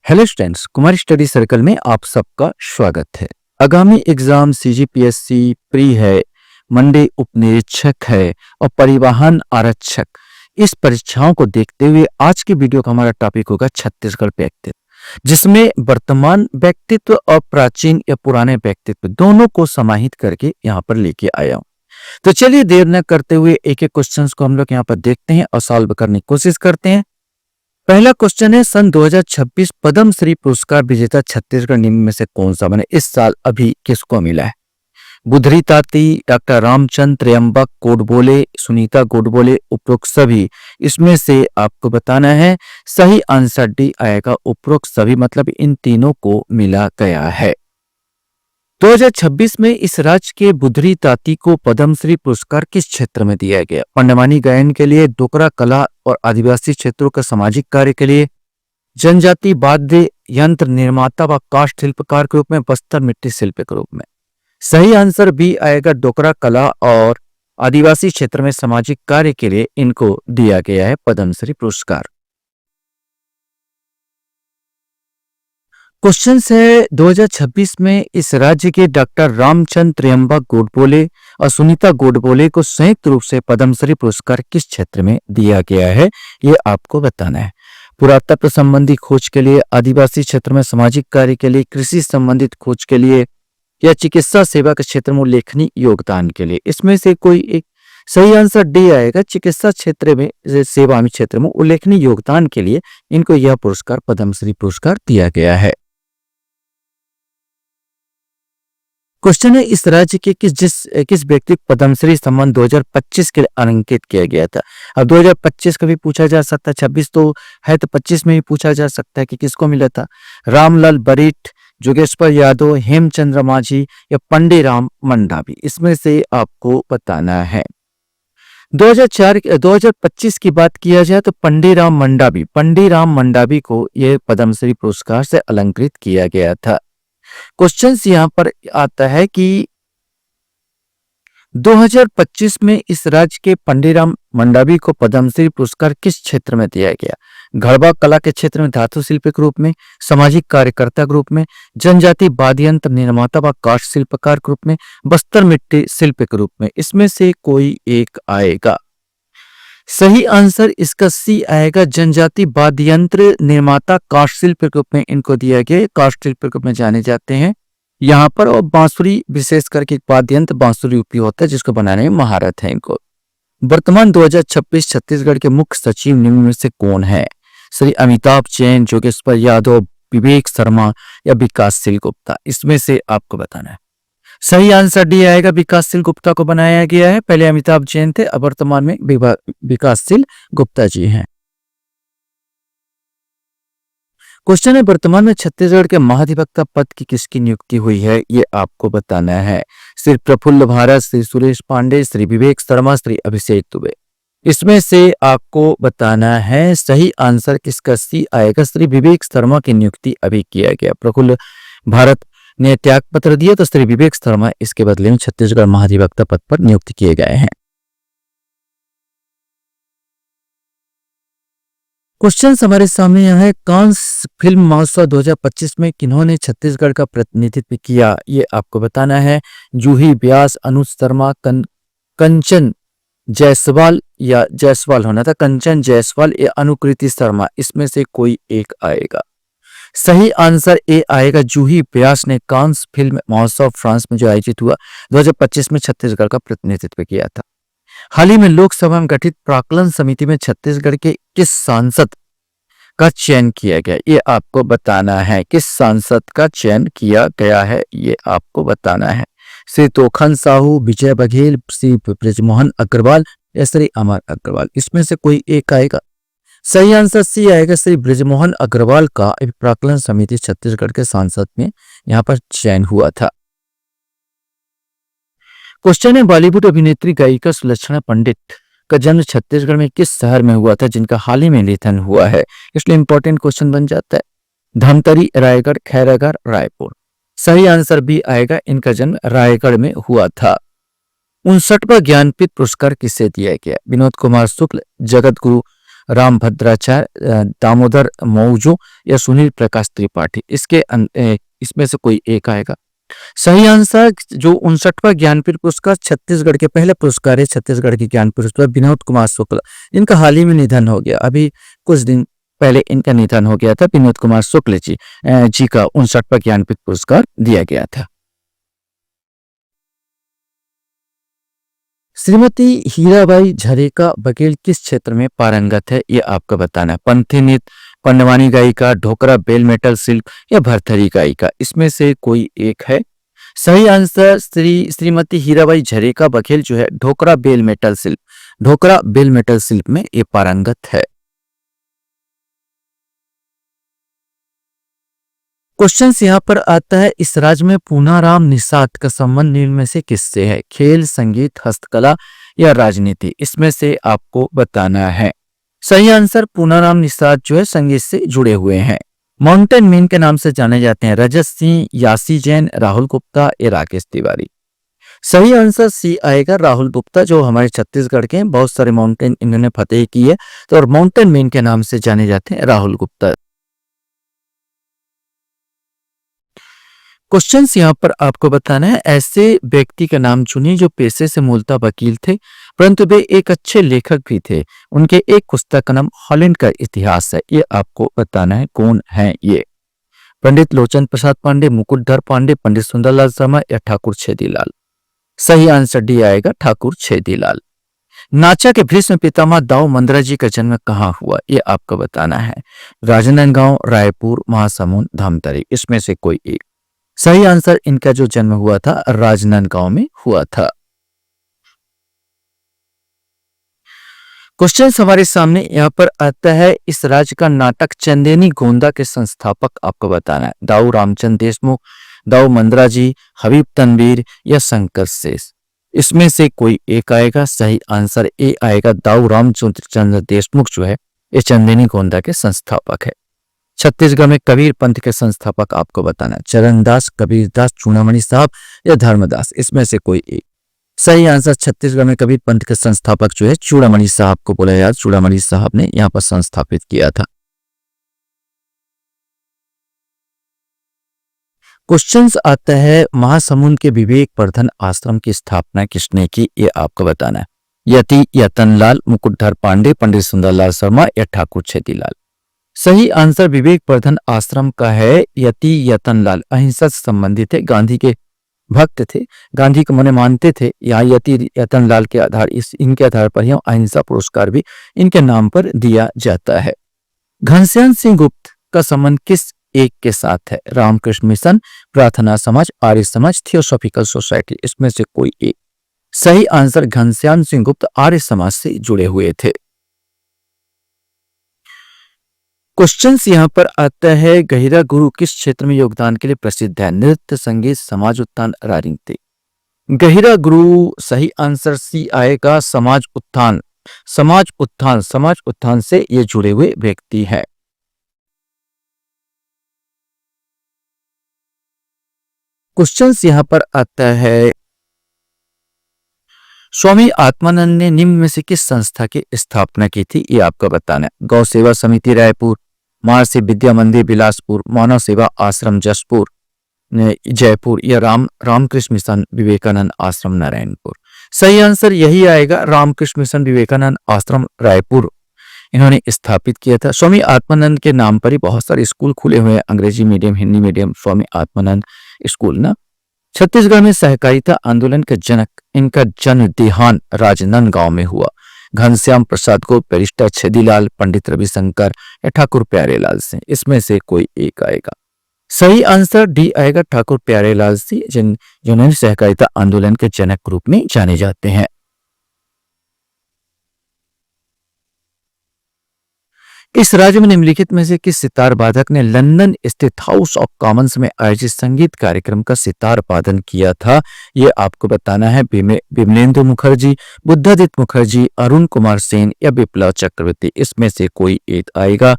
Hello students, कुमारी study circle में आप सबका स्वागत है। आगामी एग्जाम सीजीपीएससी प्री है, मंडी उप निरीक्षक है और परिवहन आरक्षक। इस परीक्षाओं को देखते हुए आज की वीडियो का हमारा टॉपिक होगा छत्तीसगढ़ व्यक्तित्व, जिसमें वर्तमान व्यक्तित्व और प्राचीन या पुराने व्यक्तित्व दोनों को समाहित करके यहाँ पर लेके आया हूँ। तो चलिए देर न करते हुए एक एक क्वेश्चंस को हम लोग यहाँ पर देखते हैं और सॉल्व करने की कोशिश करते हैं। पहला क्वेश्चन है, सन 2026 पद्म श्री पुरस्कार विजेता छत्तीसगढ़ निम्न में से कौन सा इस साल अभी किसको मिला है? बुधरी ताती, डॉक्टर रामचंद्र त्र्यंबक गोडबोले, सुनीता गोडबोले, उपरोक्त सभी। इसमें से आपको बताना है सही आंसर डी आएगा, उपरोक्त सभी, मतलब इन तीनों को मिला गया है। 2026 में इस राज्य के बुधरी ताती को पद्मश्री पुरस्कार किस क्षेत्र में दिया गया? पंडवानी गायन के लिए, डोकरा कला और आदिवासी क्षेत्रों के सामाजिक कार्य के लिए, जनजाति वाद्य यंत्र निर्माता व काष्ठ शिल्पकार के रूप में, बस्तर मिट्टी शिल्प के रूप में। सही आंसर बी आएगा, डोकरा कला और आदिवासी क्षेत्र में सामाजिक कार्य के लिए इनको दिया गया है पद्मश्री पुरस्कार। क्वेश्चन है, 2026 में इस राज्य के डॉक्टर रामचंद्र त्र्यंबक गोडबोले और सुनीता गोडबोले को संयुक्त रूप से पद्मश्री पुरस्कार किस क्षेत्र में दिया गया है? ये आपको बताना है। पुरातत्व संबंधी खोज के लिए, आदिवासी क्षेत्र में सामाजिक कार्य के लिए, कृषि संबंधित खोज के लिए या चिकित्सा सेवा के क्षेत्र में उल्लेखनीय योगदान के लिए। इसमें से कोई एक सही आंसर डी आएगा, चिकित्सा क्षेत्र में, सेवा में क्षेत्र में उल्लेखनीय योगदान के लिए इनको यह पुरस्कार पद्मश्री पुरस्कार दिया गया है। क्वेश्चन है, इस राज्य के किस व्यक्ति को पद्मश्री सम्मान 2025 के लिए अलंकृत किया गया था? अब 2025 का भी पूछा जा सकता है, 26 तो है तो 25 में भी पूछा जा सकता है कि किसको मिला था। रामलाल बरिठ, जोगेश्वर यादव, हेमचंद्र मांझी या पंडीराम मंडावी। इसमें से आपको बताना है। 2025 की बात किया जाए तो पंडीराम मंडावी को यह पद्मश्री पुरस्कार से अलंकृत किया गया था। क्वेश्चन यहां पर आता है कि 2025 में इस राज्य के पंडीराम मंडावी को पद्मश्री पुरस्कार किस क्षेत्र में दिया गया? घड़वा कला के क्षेत्र में, धातु शिल्प के रूप में, सामाजिक कार्यकर्ता के रूप में, जनजाति वाद्य यंत्र निर्माता व काष्ठ शिल्पकार के रूप में, बस्तर मिट्टी शिल्प के रूप में। इसमें से कोई एक आएगा। सही आंसर इसका सी आएगा, जनजाति वाद्य यंत्र निर्माता काष्ठ शिल्प के रूप में इनको दिया गया। काष्ठ शिल्प के रूप में जाने जाते हैं यहाँ पर। और बांसुरी, विशेष करके वाद्य यंत्र बांसुरी उपयोग होता है जिसको बनाने में महारत है इनको। वर्तमान 2026 छत्तीसगढ़ के मुख्य सचिव निम्न में से कौन है? श्री अमिताभ जैन, जोगेश्वर यादव, विवेक शर्मा या विकासशील गुप्ता। इसमें से आपको बताना है। सही आंसर डी आएगा, विकासशील गुप्ता को बनाया गया है। पहले अमिताभ जैन थे, अब वर्तमान में विकासशील गुप्ता जी हैं। क्वेश्चन है, वर्तमान में छत्तीसगढ़ के महाधिवक्ता पद की किसकी नियुक्ति हुई है? ये आपको बताना है। श्री प्रफुल्ल भारत, श्री सुरेश पांडे, श्री विवेक शर्मा, श्री अभिषेक दुबे। इसमें से आपको बताना है सही आंसर किसका सी आएगा, श्री विवेक शर्मा की नियुक्ति अभी किया गया। प्रफुल्ल भारत ने त्याग पत्र दिया तो श्री विवेक शर्मा इसके बदले में छत्तीसगढ़ महाधिवक्ता पद पर नियुक्त किए गए हैं। क्वेश्चन हमारे सामने यह है, कांस फिल्म महोत्सव 2025 में किन्होंने छत्तीसगढ़ का प्रतिनिधित्व किया? ये आपको बताना है। जूही व्यास, अनुज शर्मा, कंचन जायसवाल या जायसवाल होना था, कंचन जायसवाल या अनुकृति शर्मा। इसमें से कोई एक आएगा। सही आंसर ए आएगा, जूही व्यास ने कांस फिल्म महोत्सव फ्रांस में जो आयोजित हुआ 2025 में छत्तीसगढ़ का प्रतिनिधित्व किया था। हाल ही में लोकसभा में गठित प्राक्कलन समिति में छत्तीसगढ़ के किस सांसद का चयन किया गया? ये आपको बताना है। किस सांसद का चयन किया गया है ये आपको बताना है। श्री तोखन साहू, विजय बघेल, श्री ब्रजमोहन अग्रवाल या श्री अमर अग्रवाल। इसमें से कोई एक आएगा। सही आंसर सी आएगा, श्री ब्रजमोहन अग्रवाल का प्राक्कलन समिति छत्तीसगढ़ के सांसद में यहां पर चयन हुआ था। क्वेश्चन है, बॉलीवुड अभिनेत्री गायिका सुलक्षणा पंडित का जन्म छत्तीसगढ़ में किस शहर में हुआ था जिनका हाल ही में निधन हुआ है? इसलिए इंपॉर्टेंट क्वेश्चन बन जाता है। धमतरी, रायगढ़, खैरागढ़, रायपुर। सही आंसर भी आएगा, इनका जन्म रायगढ़ में हुआ था। 59वां ज्ञानपीठ पुरस्कार किसे दिया गया? विनोद कुमार शुक्ल, जगत गुरु राम भद्राचार्य, दामोदर मौजो या सुनील प्रकाश त्रिपाठी। इसमें से कोई एक आएगा। सही आंसर जो 59वां ज्ञानपीठ पुरस्कार छत्तीसगढ़ के पहले पुरस्कार है, छत्तीसगढ़ के ज्ञानपीठ पुरस्कार विनोद कुमार शुक्ल, इनका हाल ही में निधन हो गया। अभी कुछ दिन पहले इनका निधन हो गया था। विनोद कुमार शुक्ल जी का 59वां ज्ञानपीठ पुरस्कार दिया गया था। श्रीमती हीराबाई झरेका बघेल किस क्षेत्र में पारंगत है, ये आपको बताना है। पंथी नृत्य, पंडवानी गायिका, ढोकरा बेल मेटल शिल्प या भरथरी गायिका, इसमें से कोई एक है। सही आंसर श्रीमती हीराबाई झरेका बघेल जो है ढोकरा बेल मेटल शिल्प में ये पारंगत है। क्वेश्चन यहाँ पर आता है, इस राज्य में पूनाराम निषाद का संबंध निम्न में से किससे है? खेल, संगीत, हस्तकला या राजनीति, इसमें से आपको बताना है। सही आंसर पूनाराम निषाद जो है संगीत से जुड़े हुए हैं। माउंटेन मैन के नाम से जाने जाते हैं रजत सिंह, यासी जैन, राहुल गुप्ता या राकेश तिवारी। सही आंसर सी आएगा, राहुल गुप्ता, जो हमारे छत्तीसगढ़ के बहुत सारे माउंटेन इन्होंने फतेह की है, तो और माउंटेन मैन के नाम से जाने जाते हैं राहुल गुप्ता। क्वेश्चन यहाँ पर आपको बताना है, ऐसे व्यक्ति का नाम चुनिए जो पेशे से मूलतः वकील थे परंतु वे एक अच्छे लेखक भी थे। उनके एक पुस्तक का नाम हॉलैंड का इतिहास है। ये आपको बताना है कौन है ये। पंडित लोचन प्रसाद पांडे, मुकुटधर पांडे, पंडित सुंदरलाल शर्मा या ठाकुर छेदीलाल। सही आंसर डी आएगा, ठाकुर छेदीलाल। नाचा के भीष्म पितामह दाऊ मंदरा जी का जन्म कहाँ हुआ, ये आपको बताना है। राजनांदगांव, रायपुर, महासमुंद, धमतरी, इसमें से कोई एक। सही आंसर इनका जो जन्म हुआ था राजनांदगांव में हुआ था। क्वेश्चन हमारे सामने यहाँ पर आता है, इस राज्य का नाटक चंदेनी गोंदा के संस्थापक आपको बताना है। दाऊ रामचंद्र देशमुख, दाऊ मंदरा जी, हबीब तनवीर या शंकर शेष, इसमें से कोई एक आएगा। सही आंसर ए आएगा, दाऊ रामचंद्र देशमुख जो है ये चंदेनी गोंदा के संस्थापक है। छत्तीसगढ़ में कबीर पंथ के संस्थापक आपको बताना, चरणदास, कबीरदास, चूड़ामणि साहब या धर्मदास, इसमें से कोई एक। सही आंसर छत्तीसगढ़ में कबीर पंथ के संस्थापक जो है चूड़ामणि साहब को बोला जाता, चूड़ामणि साहब ने यहाँ पर संस्थापित किया था। क्वेश्चन आता है, महासमुंद के विवेक वर्धन आश्रम की स्थापना किसने की, ये आपको बताना है। यति यतनलाल, मुकुटधर पांडे, पंडित सुंदरलाल शर्मा या ठाकुर छेदीलाल। सही आंसर विवेक वर्धन आश्रम का है यति यतनलाल। अहिंसा से संबंधित है, गांधी के भक्त थे, गांधी को मने मानते थे। यहाँ यति यतनलाल के आधार इनके आधार पर ही अहिंसा पुरस्कार भी इनके नाम पर दिया जाता है। घनश्याम सिंह गुप्त का संबंध किस एक के साथ है? रामकृष्ण मिशन, प्रार्थना समाज, आर्य समाज, थियोसॉफिकल सोसाइटी, इसमें से कोई एक। सही आंसर घनश्याम सिंह गुप्त आर्य समाज से जुड़े हुए थे। क्वेश्चन यहाँ पर आता है, गहिरा गुरु किस क्षेत्र में योगदान के लिए प्रसिद्ध है? नृत्य, संगीत, समाज उत्थान, राजनीति। गहिरा गुरु सही आंसर सी आएगा, समाज उत्थान। समाज उत्थान से ये जुड़े हुए व्यक्ति है। क्वेश्चन यहाँ पर आता है, स्वामी आत्मानंद ने निम्न में से किस संस्था की स्थापना की थी, ये आपको बताना है। गौ सेवा समिति रायपुर, महर्षि विद्या मंदिर बिलासपुर, मानव सेवा आश्रम जसपुर जयपुर या रामकृष्ण मिशन विवेकानंद आश्रम नारायणपुर। सही आंसर यही आएगा, रामकृष्ण मिशन विवेकानंद आश्रम रायपुर इन्होंने स्थापित किया था। स्वामी आत्मानंद के नाम पर ही बहुत सारे स्कूल खुले हुए हैं, अंग्रेजी medium, Hindi medium, Swami Atmanand school ना। छत्तीसगढ़ में सहकारिता आंदोलन के जनक, इनका जन्म देहांत राजनांदगांव में हुआ। घनश्याम प्रसाद को, बैरिस्टर छेदीलाल, पंडित रविशंकर या ठाकुर प्यारेलाल सिंह, इसमें से कोई एक आएगा। सही आंसर डी आएगा, ठाकुर प्यारेलाल सिंह, जिन्होंने सहकारिता आंदोलन के जनक के रूप में जाने जाते हैं। इस राज्य में निम्नलिखित में से किस सितार वादक ने लंदन स्थित हाउस ऑफ कॉमन्स में आयोजित संगीत कार्यक्रम का सितार वादन किया था, ये आपको बताना है। विमलेंद्र मुखर्जी, बुद्धादित्य मुखर्जी, अरुण कुमार सेन या विप्लव चक्रवर्ती, इसमें से कोई एक आएगा।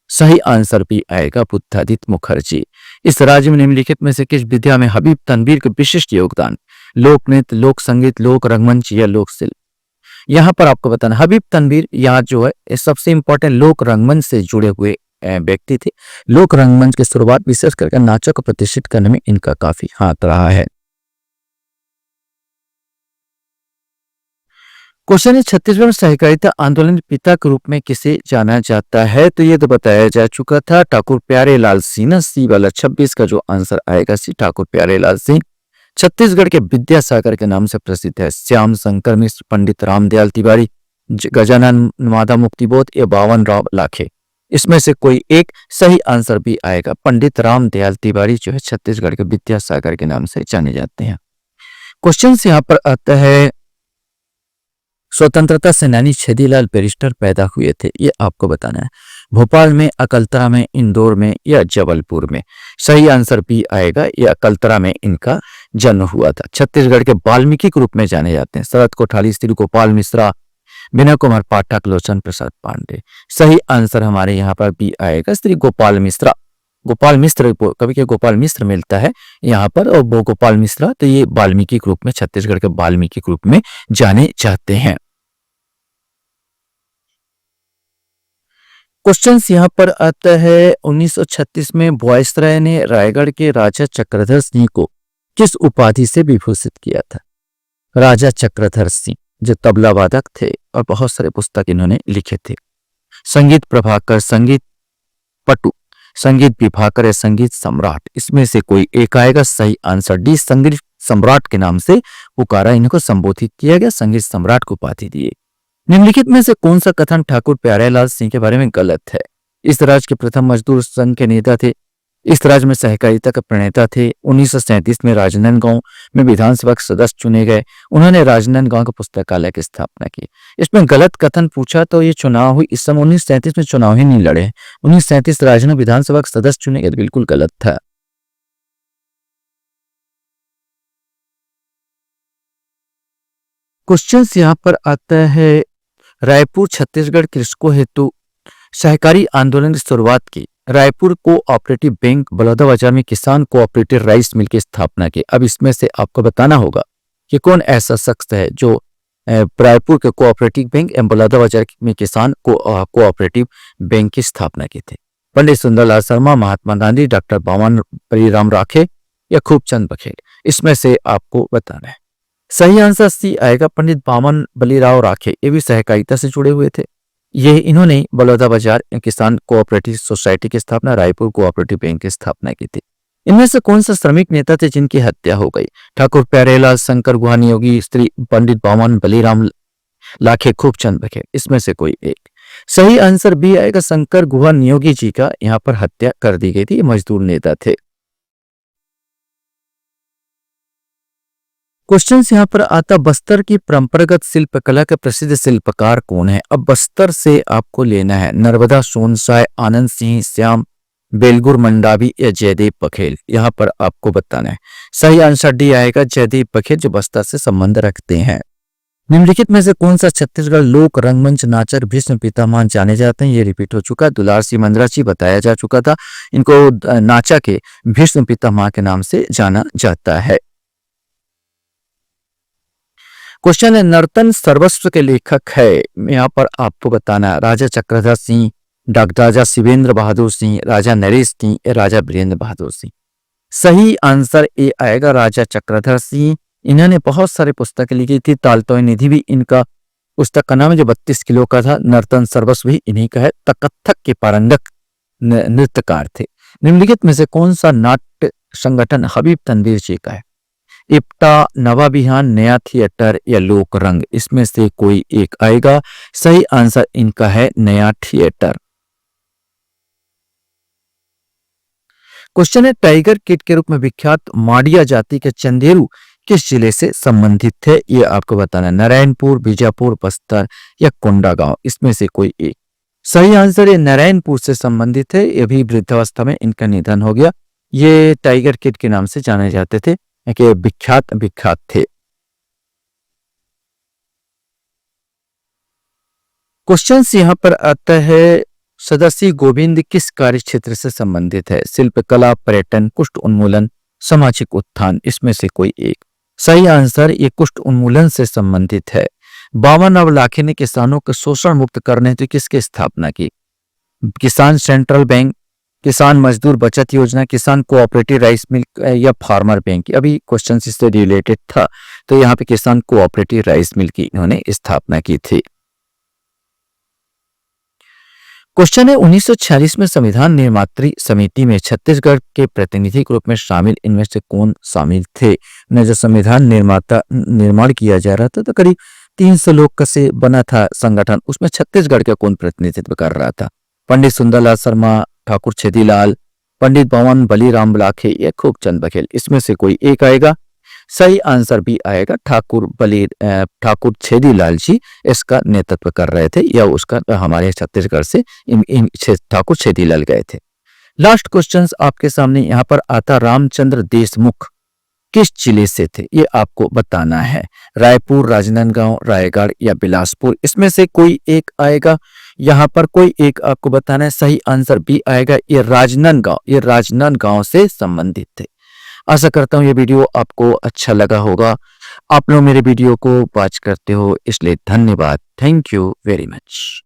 सही आंसर भी आएगा, बुद्धादित्य मुखर्जी। इस राज्य में निम्नलिखित में से किस विद्या में हबीब तनवीर का विशिष्ट योगदान? लोक नृत्य, लोक संगीत, लोक रंगमंच या लोक शिल्प। यहाँ पर आपको बताना, हबीब तनवीर यहाँ जो है ये सबसे इंपॉर्टेंट लोक रंगमंच से जुड़े हुए व्यक्ति थे। लोक रंगमंच की शुरुआत विशेष करके नाचों को प्रतिष्ठित करने में इनका काफी हाथ रहा है। क्वेश्चन है, छत्तीसगढ़ में सहकारिता आंदोलन के पिता के रूप में किसे जाना जाता है? तो ये तो बताया जा चुका था, ठाकुर प्यारे लाल सिंह ना, सी वाला 26 का जो आंसर आएगा सी, ठाकुर प्यारे लाल सिंह। छत्तीसगढ़ के विद्यासागर के नाम से प्रसिद्ध है श्याम शंकर मिश्र, पंडित रामदयाल तिवारी, गजानन माता मुक्तिबोध या बावन राव लाखे। इसमें से कोई एक सही आंसर भी आएगा। पंडित रामदयाल तिवारी जो है छत्तीसगढ़ के विद्यासागर के नाम से जाने जाते हैं। क्वेश्चन यहाँ पर आता है, स्वतंत्रता सेनानी छेदीलाल बैरिस्टर पैदा हुए थे? ये आपको बताना है। भोपाल में, अकलतरा में, इंदौर में या जबलपुर में? सही आंसर भी आएगा, ये अकलतरा में इनका जन्म हुआ था। छत्तीसगढ़ के वाल्मीकि के रूप में जाने जाते हैं शरद कोठारी, श्री गोपाल मिश्रा, विनय कुमार पाठक, लोचन प्रसाद पांडे। सही आंसर हमारे यहाँ पर भी आएगा श्री गोपाल मिश्रा। गोपाल मिश्र, कभी के गोपाल मिश्र मिलता है यहाँ पर, और वो गोपाल मिश्रा, तो ये वाल्मीकि के रूप में, छत्तीसगढ़ के वाल्मीकि के रूप में जाने जाते हैं। क्वेश्चन यहाँ पर आता है, 1936 में वायसराय ने रायगढ़ के राजा चक्रधर सिंह को किस उपाधि से विभूषित किया था? राजा चक्रधर सिंह जो तबला वादक थे और बहुत सारे पुस्तक इन्होंने लिखे थे। संगीत प्रभाकर, संगीत पटु, संगीत विभाकर या संगीत सम्राट? इसमें से कोई एक आएगा। सही आंसर डी, संगीत सम्राट के नाम से पुकारा, इनको संबोधित किया गया, संगीत सम्राट को उपाधि दिए। निम्नलिखित में से कौन सा कथन ठाकुर प्यारेलाल सिंह के बारे में गलत है? इस राज्य के प्रथम मजदूर संघ के नेता थे, इस राज्य में सहकारिता के प्रणेता थे, 1937 में राजनांदगांव में विधानसभा के सदस्य चुने गए, उन्होंने राजनांदगांव के पुस्तकालय की स्थापना की। इसमें गलत कथन पूछा तो ये चुनाव हुई, इस समय 1937 में चुनाव ही नहीं लड़े, 1937 राजनांदगांव विधानसभा के सदस्य चुने गए, बिल्कुल गलत था। क्वेश्चन यहाँ पर आता है, रायपुर छत्तीसगढ़ कृषकों हेतु सहकारी आंदोलन की शुरुआत की। रायपुर कोऑपरेटिव बैंक, बलौदाबाजार में किसान कोऑपरेटिव राइस मिल की स्थापना की। अब इसमें से आपको बताना होगा कि कौन ऐसा शख्स है जो रायपुर के कोऑपरेटिव बैंक एवं बलौदाबाजार में किसान कोऑपरेटिव बैंक की स्थापना की थी। पंडित सुंदरलाल शर्मा, महात्मा गांधी, डॉक्टर बावन परिराम राखे या खूबचंद बघेल? इसमें से आपको बताना है। सही आंसर सी आएगा, पंडित बामन बलीराव राखे। ये भी सहकारिता से जुड़े हुए थे। ये इन्होंने बलौदाबाजार किसान कोऑपरेटिव सोसाइटी की स्थापना, रायपुर कोऑपरेटिव बैंक की स्थापना की थी। इनमें से कौन सा श्रमिक नेता थे जिनकी हत्या हो गई? ठाकुर प्यारेलाल, शंकर गुहा नियोगी, श्री पंडित बामन बलीराम लाखे, खूबचंद बघेल? इसमें से कोई एक। सही आंसर भी आएगा, शंकर गुहा नियोगी जी का यहाँ पर हत्या कर दी गई थी, मजदूर नेता थे। क्वेश्चन यहाँ पर आता, बस्तर की परंपरागत शिल्पकला के प्रसिद्ध शिल्पकार कौन है? अब बस्तर से आपको लेना है नर्मदा सोनसाय, आनंद सिंह श्याम, बेलगुर मंडावी या जयदेव बघेल? यहाँ पर आपको बताना है। सही आंसर डी आएगा, जयदेव बघेल, जो बस्तर से संबंध रखते हैं। निम्नलिखित में से कौन सा छत्तीसगढ़ लोक रंगमंच नाचक भीष्म पितामह जाने जाते हैं? ये रिपीट हो चुका, दुलार सिंह मंदराची बताया जा चुका था, इनको नाचा के भीष्म पितामह के नाम से जाना जाता है। क्वेश्चन है, नर्तन सर्वस्व के लेखक है? यहाँ पर आपको बताना है, राजा चक्रधर सिंह, डॉक्टर राजा शिवेंद्र बहादुर सिंह, राजा नरेश सिंह, राजा वीरेंद्र बहादुर सिंह? सही आंसर ए आएगा, राजा चक्रधर सिंह। इन्होंने बहुत सारे पुस्तकें लिखी थी, तालतोय निधि भी इनका पुस्तक का नाम है, जो 32 किलो का था। नर्तन सर्वस्व भी इन्हीं का है। कथक के पारंगत नृत्यकार थे। निम्नलिखित में से कौन सा नाट्य संगठन हबीब तनवीर जी का है? इप्टा, नवा बिहान, नया थिएटर या लोक रंग? इसमें से कोई एक आएगा। सही आंसर इनका है नया थिएटर। क्वेश्चन है, टाइगर किड के रूप में विख्यात माड़िया जाति के चंदेरू किस जिले से संबंधित थे? ये आपको बताना है। नारायणपुर, बीजापुर, बस्तर या कोंडागांव? इसमें से कोई एक। सही आंसर ये नारायणपुर से संबंधित है। ये भी वृद्धावस्था में इनका निधन हो गया। ये टाइगर किड के नाम से जाने जाते थे कि विख्यात थे। क्वेश्चन यहाँ पर आता है, सदाशिव गोविंद किस कार्य क्षेत्र से संबंधित है? शिल्पकला, पर्यटन, कुष्ठ उन्मूलन, सामाजिक उत्थान? इसमें से कोई एक। सही आंसर ये कुष्ठ उन्मूलन से संबंधित है। बावन अब लाखे ने किसानों को शोषण मुक्त करने हेतु किसकी स्थापना की? किसान सेंट्रल बैंक, किसान मजदूर बचत योजना, किसान कोऑपरेटिव राइस मिल या फार्मर बैंक। अभी क्वेश्चन इससे रिलेटेड था, तो यहाँ पे किसान कोऑपरेटिव राइस मिल की इन्होंने स्थापना की थी। क्वेश्चन है 1946 में संविधान निर्मात्री समिति में छत्तीसगढ़ के प्रतिनिधि के रूप में शामिल इनमें से कौन शामिल थे? न जो संविधान निर्माण किया जा रहा था तो करीब 300 लोग का से बना था संगठन, उसमें छत्तीसगढ़ का कौन प्रतिनिधित्व कर रहा था? पंडित सुंदरलाल शर्मा, ठाकुर छेदीलाल, पंडित भवन बलीराम लाखे या खूबचंद बघेल। इसमें से कोई एक आएगा। सही आंसर भी आएगा, ठाकुर छेदीलाल जी इसका नेतृत्व कर रहे थे, या उसका हमारे छत्तीसगढ़ से ठाकुर छेदीलाल गए थे। लास्ट क्वेश्चन आपके सामने यहाँ पर आता, रामचंद्र देशमुख किस जिले से थे? ये आपको बताना है। रायपुर, राजनांदगांव, रायगढ़ या बिलासपुर, इसमें से कोई एक आएगा। यहाँ पर कोई एक आपको बताना है। सही आंसर भी आएगा, ये राजनांदगांव से संबंधित थे। आशा करता हूँ ये वीडियो आपको अच्छा लगा होगा। आप लोग मेरे वीडियो को वॉच करते हो इसलिए धन्यवाद। Thank you very much.